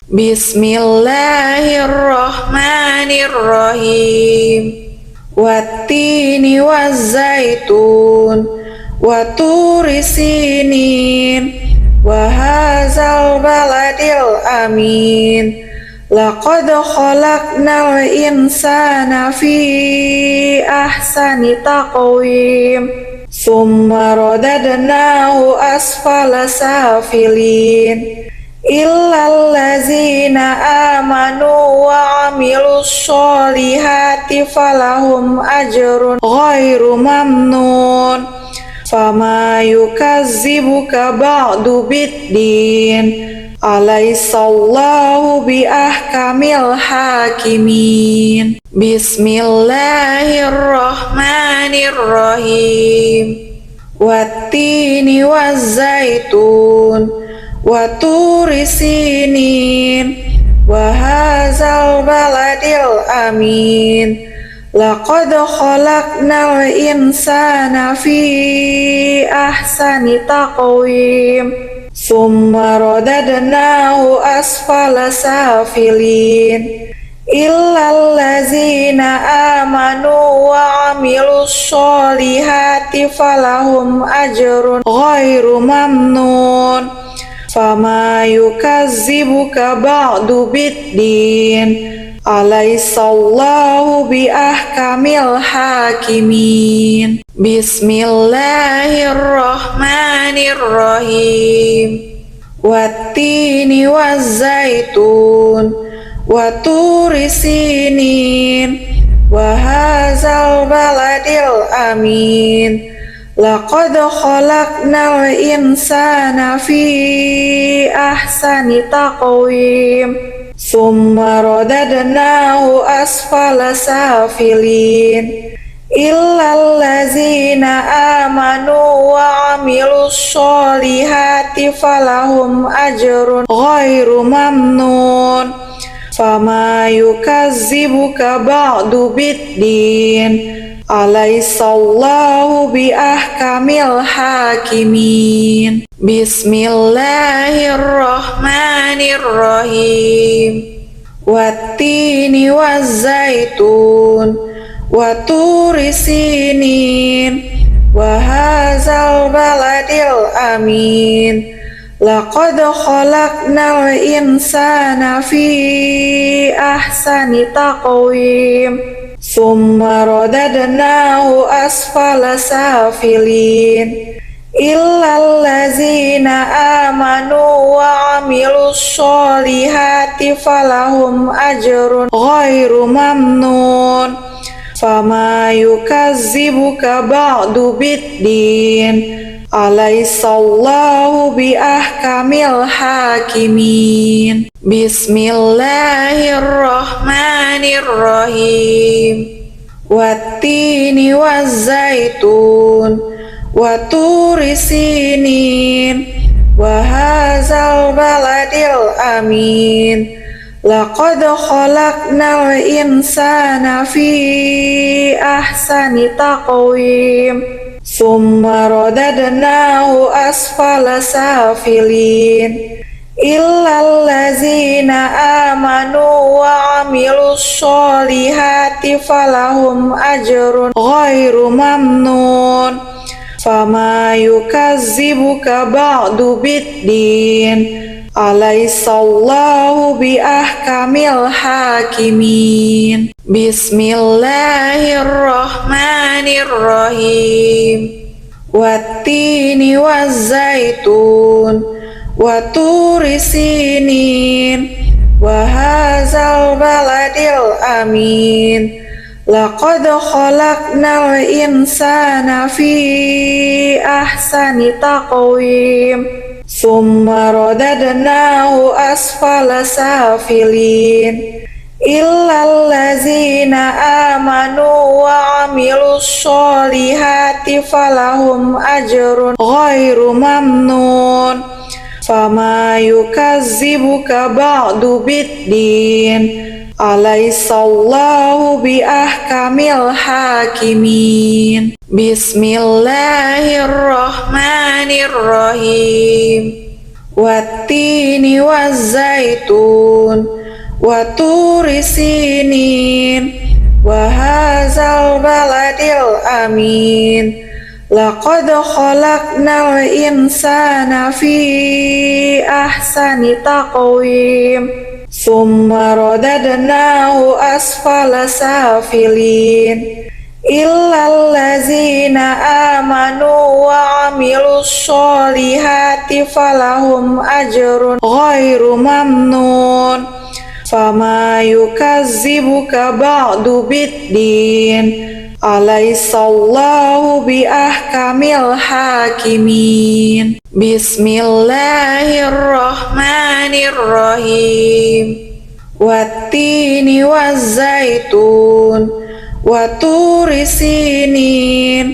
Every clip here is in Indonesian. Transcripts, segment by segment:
Bismillahirrahmanirrahim. Wattini wazzaitun wa turi sinin wa hadzal baladil amin. Laqad khalaqnal insana fi ahsani taqwim. Summa radadnahu asfala safilin. Illal ladzina amanu wa amilus solihati falahum ajrun ghairu mamnun. Fama yukazzibuka ba'du biddin. Alaihissallahu biahkamil hakimin. Bismillahirrahmanirrahim. Wattini wazzaitun wa turi sinin wa hadzal baladil amin. Laqad khalaqnal insana fi ahsani taqwim. Summa radadnahu asfala safilin. Illal ladzina amanu wa amilus solihati falahum ajrun ghairu mamnun. Fama yukazzibuka ba'du biddin. Alaihissallahu biahkamil hakimin. Bismillahirrahmanirrahim. Wattini wazzaitun wa turi sinin wa hadzal baladil amin. Laqad khalaqnal insana fi ahsani taqwim. Summa radadnahu asfala safilin. Illal ladzina amanu wa amilus solihati falahum ajrun ghairu mamnun. Fama yukazzibuka ba'du biddin. Alaihissallahu biahkamil hakimin. Bismillahirrahmanirrahim. Wattini wazzaitun wa turi sinin wa hadzal baladil amin. Laqad khalaqnal insana fi ahsani taqwim. Summa radadnahu asfala safilin. Illal ladzina amanu wa amilus solihati falahum ajrun ghairu mamnun. Fama yukazzibuka ba'du biddin. Alaihissallahu biahkamil hakimin. Bismillahirrahmanirrahim. Wattini wazzaitun wa turi sinin wa hadzal baladil amin. Laqad khalaqnal insana fi ahsani taqwim. Summa radadnahu asfala safilin. Illal ladzina amanu wa amilus solihati falahum ajrun ghairu mamnun. Fama yukazzibuka ba'du biddin. Alaihissallahu biahkamil hakimin. Bismillahirrahmanirrahim. Wattini wazzaitun wa turi sinin wa hadzal baladil amin. Laqad khalaqnal insana fi ahsani taqwim. Summa radadnahu asfala safilin. Illal ladzina amanu wa amilus solihati falahum ajrun ghairu mamnun. Fama yukazzibuka ba'du biddin. Alaihissallahu biahkamil hakimin. Bismillahirrahmanirrahim. wattini wazzaitun wa turi sinin wa hadzal baladil amin laqad khalaqnal insana fi ahsani taqwim summa radadnahu asfala safilin illal ladzina amanu wa amilus solihati falahum ajrun ghairu mamnun fama yukazzibuka ba'du biddin alaysallahu bi ahkamil hakimin. Bismillahirrahmanirrahim. Wattini wazzaitun wa turi sinin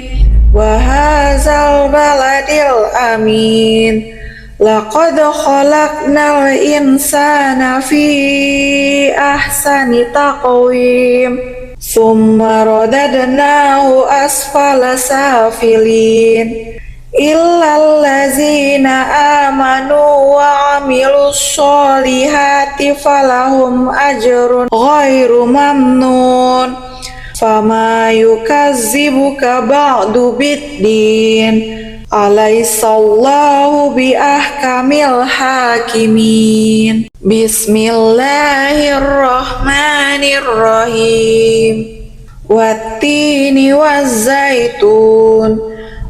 wa hadzal baladil amin laqad khalaqnal insana fi ahsani taqwim summa radadnahu asfala safilin illal ladzina amanu wa amilus solihati falahum ajrun ghairu mamnun fama yukazzibuka ba'du biddin alaysallahu bi ahkamil hakimin. Bismillahirrahmanirrahim. Wattini wazzaitun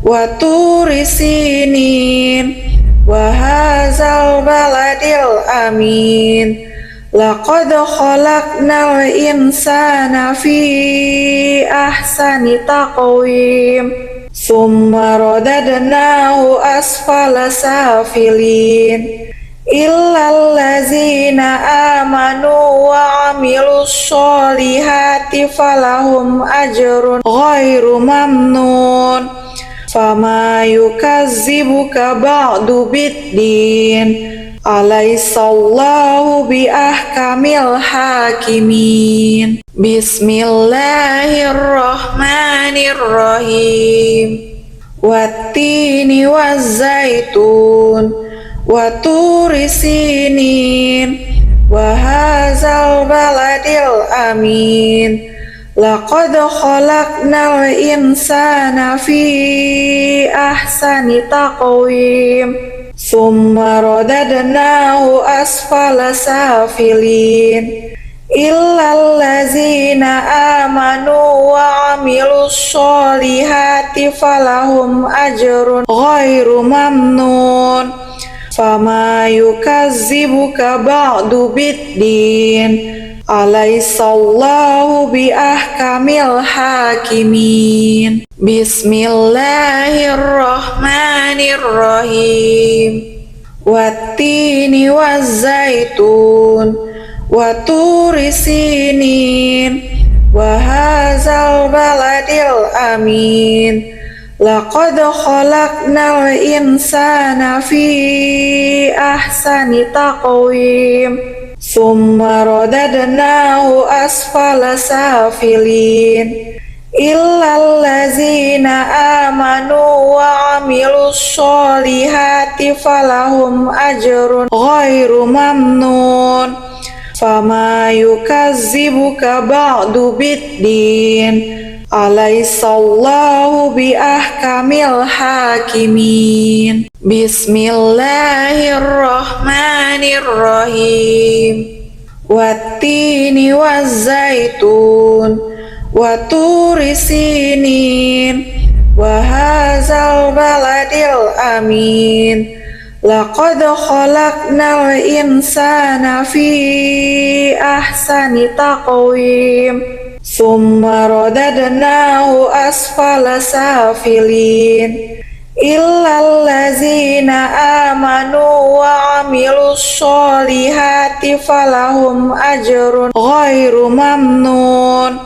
wa turi sinin wa hadzal baladil amin laqad khalaqnal insana fi ahsani taqwim summa radadnahu asfala safilin illal ladzina amanu wa amilus solihati falahum ajrun ghairu mamnun fama yukazzibuka ba'du biddin alaysallahu bi ahkamil hakimin. Bismillahirrahmanirrahim. Wattini wazzaitun wa turi sinin wa hadzal baladil amin laqad khalaqnal insana fi ahsani taqwim summa radadnahu asfala safilin illal ladzina amanu wa amilus solihati falahum ajrun ghairu mamnun fama yukazzibuka ba'du biddin alaysallahu bi ahkamil hakimin. Bismillahirrahmanirrahim. Wattini wazzaitun wa turi sinin wa hadzal baladil amin laqad khalaqnal insana fi ahsani taqwim summa radadnahu asfala safilin illal ladzina amanu wa amilus solihati falahum ajrun ghairu mamnun fama yukazzibuka ba'du biddin alaysallahu bi ahkamil hakimin. Bismillahirrahmanirrahim. Wattini wazzaitun wa turi sinin wa hadzal baladil amin laqad khalaqnal insana fi ahsani taqwim summa radadnahu asfala safilin illal ladzina amanu wa amilus solihati falahum ajrun ghairu mamnun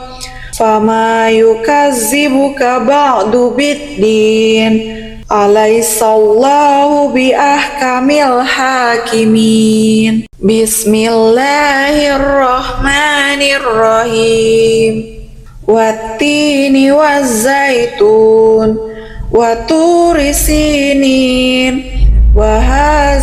fama yukazzibuka ba'du biddin alaysallahu bi ahkamil hakimin. Bismillahirrahmanirrahim. Wattini wazzaitun wa turi sinin wa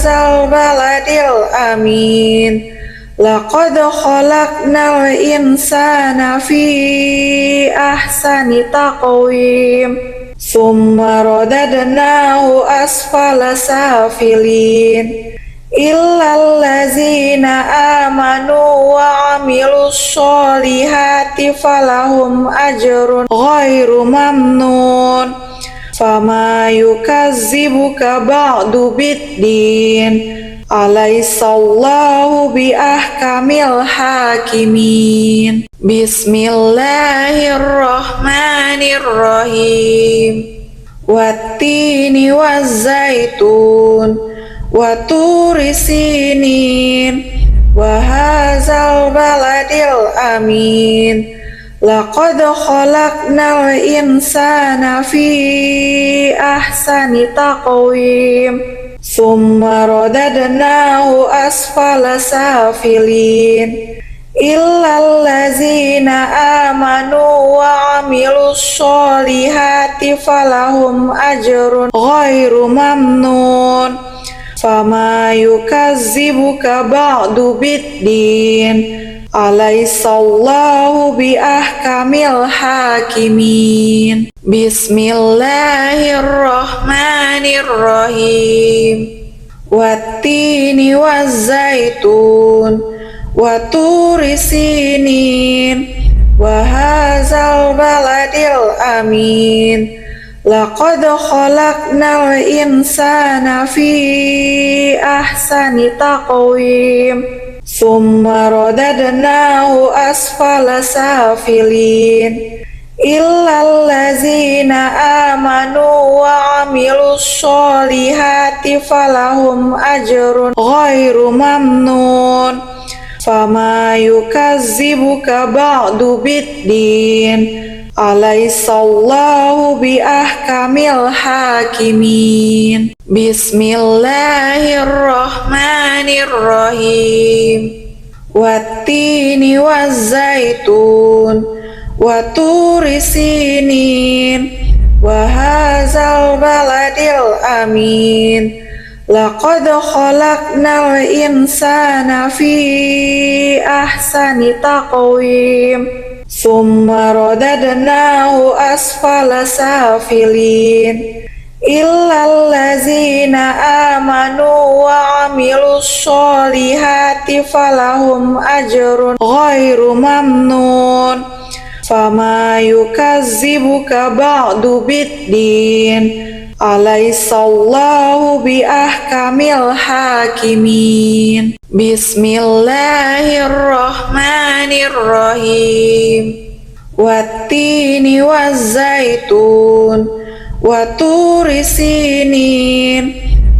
hadzal baladil amin. Laqad khalaqnal insana fi ahsani taqwim. Summa radadnahu asfala safilin. Illal ladzina amanu wa amilus solihati falahum ajrun ghairu mamnun. Fama yukazzibuka ba'du biddin. Alaihissallahu biahkamil hakimin. Bismillahirrahmanirrahim. Wattini wazzaitun wa turi sinin wa hadzal baladil amin. Laqad khalaqnal insana fi ahsani taqwim. Summa radadnahu asfala safilin. Illal ladzina amanu wa amilus solihati falahum ajrun ghairu mamnun. Fama yukazzibuka ba'du biddin. Alaihissallahu biahkamil hakimin. Bismillahirrahmanirrahim. Wattini wazzaitun wa turi sinin wa hadzal baladil amin. Laqad khalaqnal insana fi ahsani taqwim. Summa radadnahu asfala safilin. Illal ladzina amanu wa amilus solihati falahum ajrun ghairu mamnun. Fama yukazzibuka ba'du biddin. Alaihissallahu biahkamil hakimin. Bismillahirrahmanirrahim. Wattini wazzaitun wa turi sinin wa hadzal baladil amin. Laqad khalaqnal insana fi ahsani taqwim. Summa radadnahu asfala safilin. Illal ladzina amanu wa amilus solihati falahum ajrun ghairu mamnun. Fama yukazzibuka ba'du biddin. Alaihissallahu biahkamil hakimin. Bismillahirrahmanirrahim. Wattini wazzaitun wa turi sinin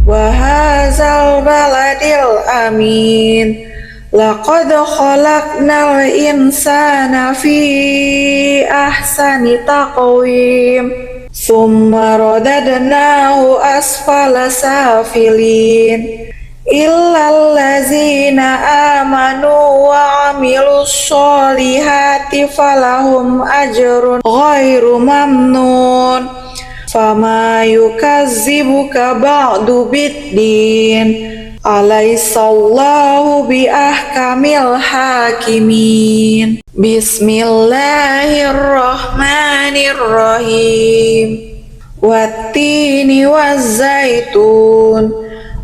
wa hadzal baladil amin. Laqad khalaqnal insana fi ahsani taqwim. Summa radadnahu asfala safilin. Illal ladzina amanu wa amilus solihati falahum ajrun ghairu mamnun. Fama yukazzibuka ba'du biddin. Alaihissallahu biahkamil hakimin. Bismillahirrahmanirrahim. Wattini wazzaitun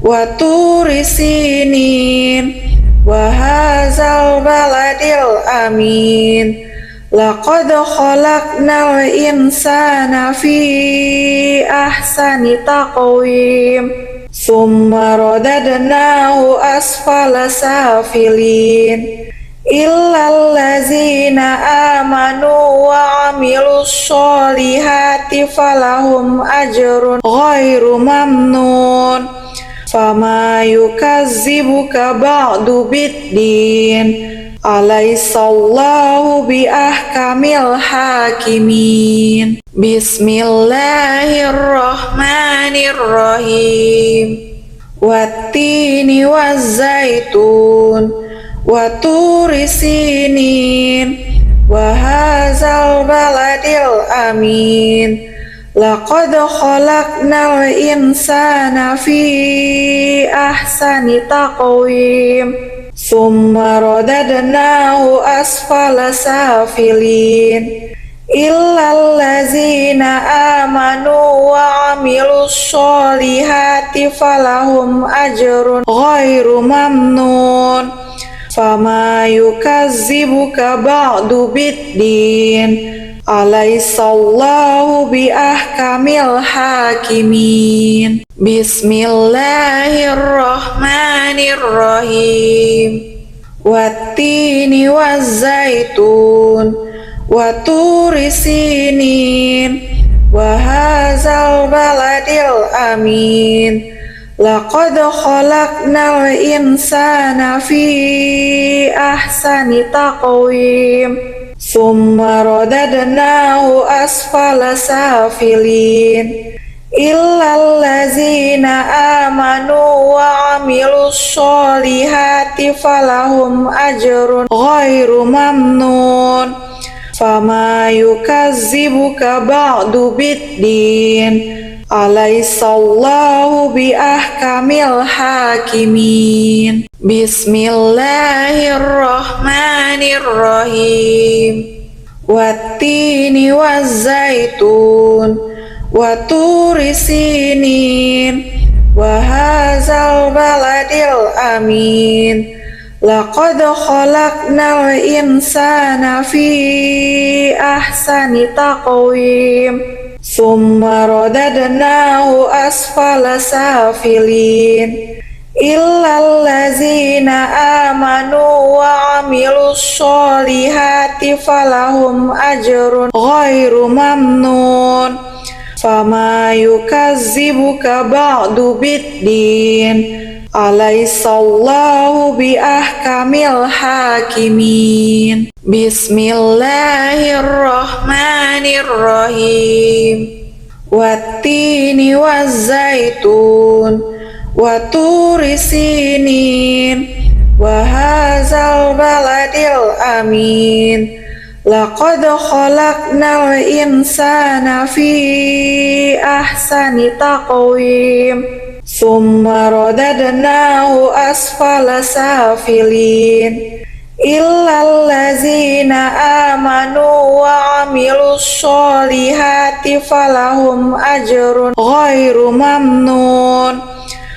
wa turi sinin wa hadzal baladil amin. Laqad khalaqnal insana fi ahsani taqwim. Summa radadnahu asfala safilin. Illal ladzina amanu wa amilus solihati falahum ajrun ghairu mamnun. Fama yukazzibuka ba'du biddin. Alaihissallahu biahkamil hakimin. Bismillahirrahmanirrahim. Wattini wazzaitun wa turi sinin wa hadzal baladil amin. Laqad khalaqnal insana fi ahsani taqwim. Summa radadnahu asfala safilin. Illal ladzina amanu wa amilus solihati falahum ajrun ghairu mamnun. Fama yukazzibuka ba'du biddin. Alaihissallahu biahkamil hakimin. Bismillahirrahmanirrahim. Wattini wazzaitun wa turi sinin wa hadzal baladil amin. Laqad khalaqnal insana fi ahsani taqwim. Summa radadnahu asfala safilin. Illal ladzina amanu wa amilus solihati falahum ajrun ghairu mamnun. Fama yukazzibuka ba'du biddin. Alaihissallahu biahkamil hakimin. Bismillahirrahmanirrahim. Wattini wazzaitun wa turi sinin wa hadzal baladil amin. Laqad khalaqnal insana fi ahsani taqwim. Summa radadnahu asfala safilin. Illal ladzina amanu wa amilus solihati falahum ajrun ghairu mamnun. Fama yukazzibuka ba'du biddin. Alaihissallahu biahkamil hakimin. Bismillahirrahmanirrahim. Wattini wazzaitun wa turi sinin wa hadzal baladil amin. Laqad khalaqnal insana fi ahsani taqwim. Summa radadnahu asfala safilin. Illal ladzina amanu wa amilus solihati falahum ajrun ghairu mamnun.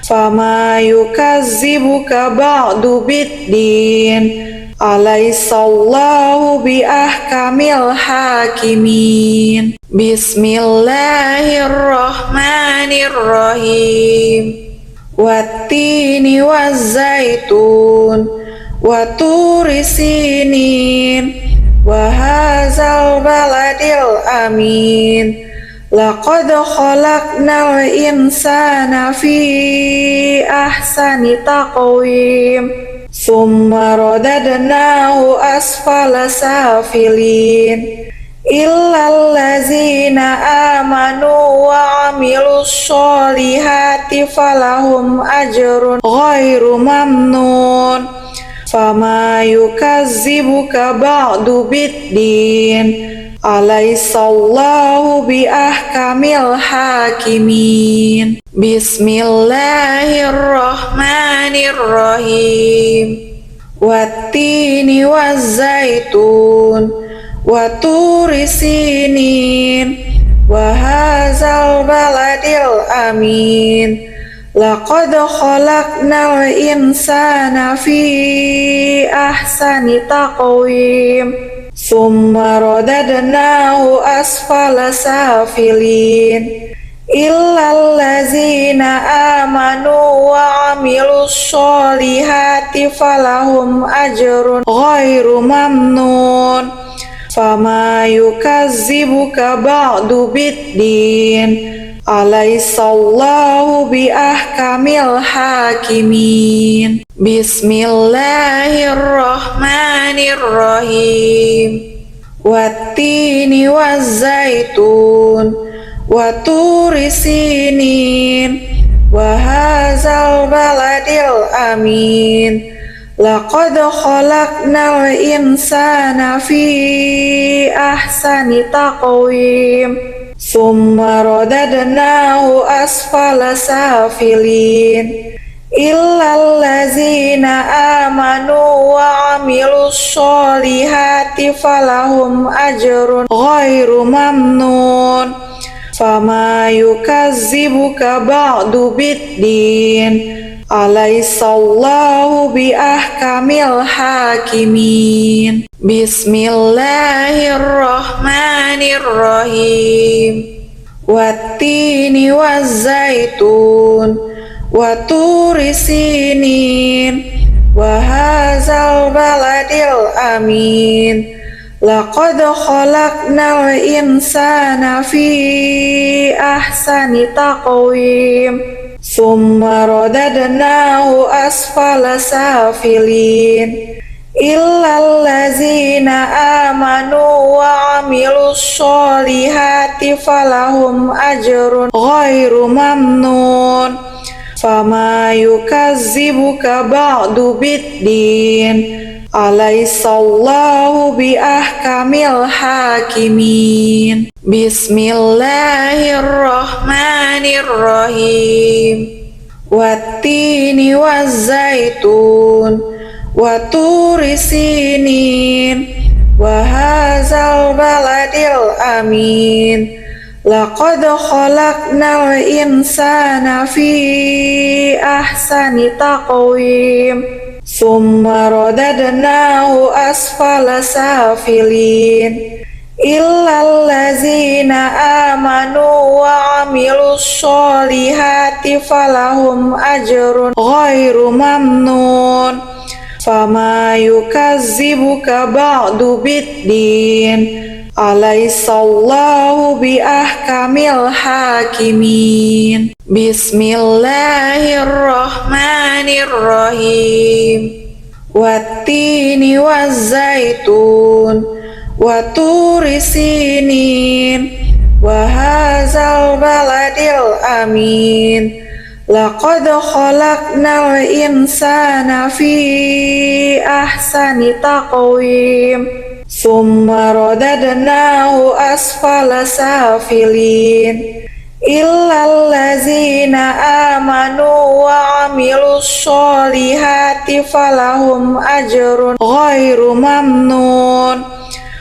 Fama yukazzibuka ba'du biddin. Alaihissallahu biahkamil hakimin. Bismillahirrahmanirrahim. Wattini wazzaitun wa turi sinin wa hadzal baladil amin. Laqad khalaqnal insana fi ahsani taqwim. Summa radadnahu asfala safilin. Illal ladzina amanu wa amilus solihati falahum ajrun ghairu mamnun. Fama yukazzibuka ba'du biddin. Alaihissallahu biahkamil hakimin. Bismillahirrahmanirrahim. Wattini wazzaitun wa turi sinin wa hadzal baladil amin. Laqad khalaqnal insana fi ahsani taqwim. Summa radadnahu asfala safilin. Illal ladzina amanu wa amilus solihati falahum ajrun ghairu mamnun. Fama yukazzibuka ba'du biddin. Alaihissallahu biahkamil hakimin. Bismillahirrahmanirrahim. Wattini wazzaitun wa turi sinin wa hadzal baladil amin. Laqad khalaqnal insana fi ahsani taqwim. Summa radadnahu asfala safilin. illallazina amanu wa amilus solihati falahum ajrun ghairu mamnun fama yukazzibuka ba'du biddin alaihissallahu biahkamil hakimin. Bismillahirrahmanirrahim. Wattini wazzaitun waturi sinin wahazal baladil amin laqad khalaqnal insana fi ahsani taqwim summa radadnahu asfala safilin illallazina amanu wa amilus solihati falahum ajrun ghairu mamnun fama yukazzibuka ba'du biddin alaihissallahu biahkamil hakimin. Bismillahirrahmanirrahim. Wattini wazzaitun waturi sinin wahazal baladil amin laqad khalaqnal insana fi ahsani taqwim summa radadnahu asfala safilin illallazina amanu wa amilus solihati falahum ajrun ghairu mamnun fama yukazzibuka ba'du biddin alaihissallahu biahkamil hakimin. Bismillahirrahmanirrahim. Wattini wazzaitun waturi sinin wahazal baladil amin laqad khalaqnal insana fi ahsani taqwim summa radadnahu asfala safilin illallazina amanu wa amilus solihati falahum ajrun ghairu mamnun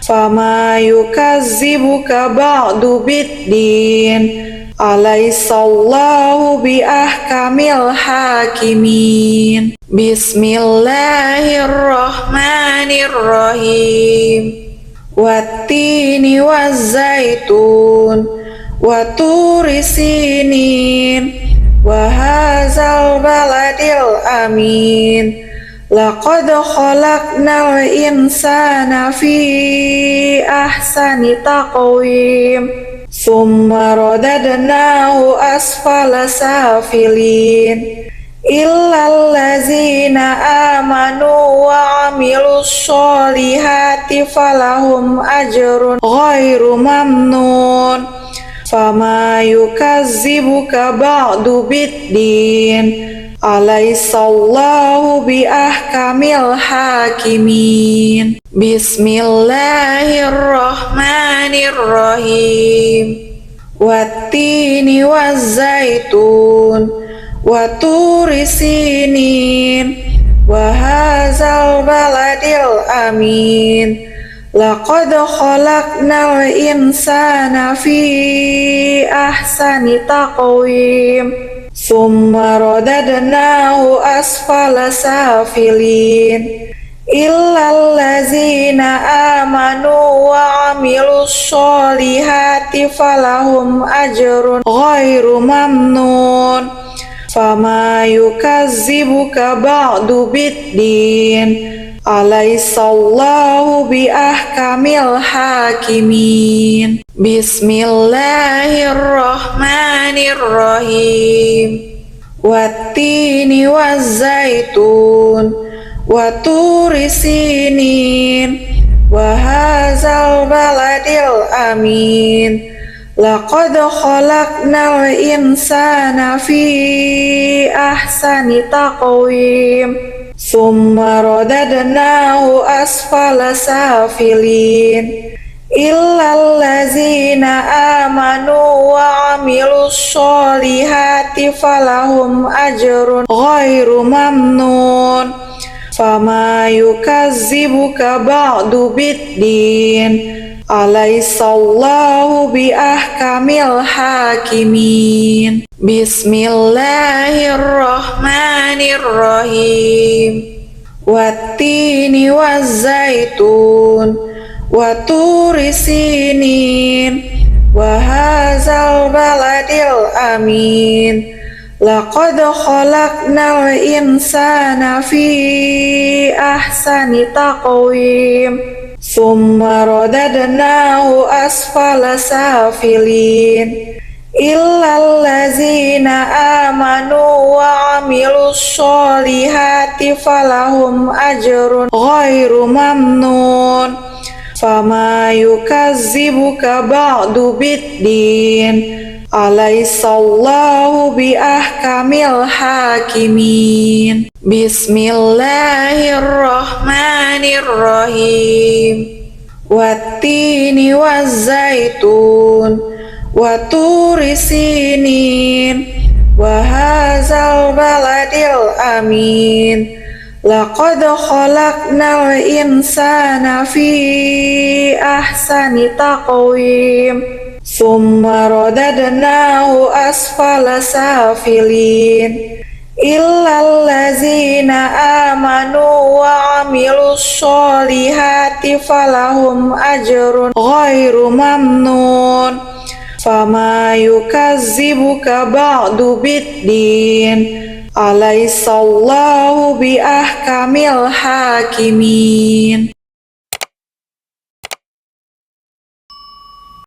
fama yukazzibuka ba'du biddin alaihissallahu biahkamil hakimin. Bismillahirrahmanirrahim. Wattini wazzaitun waturi sinin wahazal baladil amin laqad khalaqnal insana fi ahsani taqwim summa radadnahu asfala safilin illallazina amanu wa amilus solihati falahum ajrun ghairu mamnun fama yukazzibuka ba'du biddin alaihissallahu biahkamil hakimin. Bismillahirrahmanirrahim. Wattini wazzaitun waturi sinin wahazal baladil amin laqad khalaqnal insana fi ahsani taqwim summa radadnahu asfala safilin illallazina amanu wa amilus solihati falahum ajrun ghairu mamnun fama yukazzibuka ba'du biddin alaihissallahu biahkamil hakimin. Bismillahirrahmanirrahim. Wattini wazzaitun waturi sinin wahazal baladil amin laqad khalaqnal insana fi ahsani taqwim summa radadnahu asfala safilin illallazina amanu wa amilus solihati falahum ajrun ghairu mamnun fama yukazzibuka ba'du biddin alaihissallahu biahkamil hakimin. Bismillahirrahmanirrahim. Wattini wazzaitun waturi sinin wahazal baladil amin laqad khalaqnal insana fi ahsani taqwim summa radadnahu asfala safilin illallazina amanu wa amilus solihati falahum ajrun ghairu mamnun fama yukazzibuka ba'du biddin alaihissallahu biahkamil hakimin. Bismillahirrahmanirrahim. Wattini wazzaitun waturi sinin wahazal baladil amin laqad khalaqnal insana fi ahsani taqwim summa radadnahu asfala safilin illallazina amanu wa amilus solihati falahum ajrun ghairu mamnun fama yukazzibuka ba'du biddin alaihissallahu biahkamil hakimin.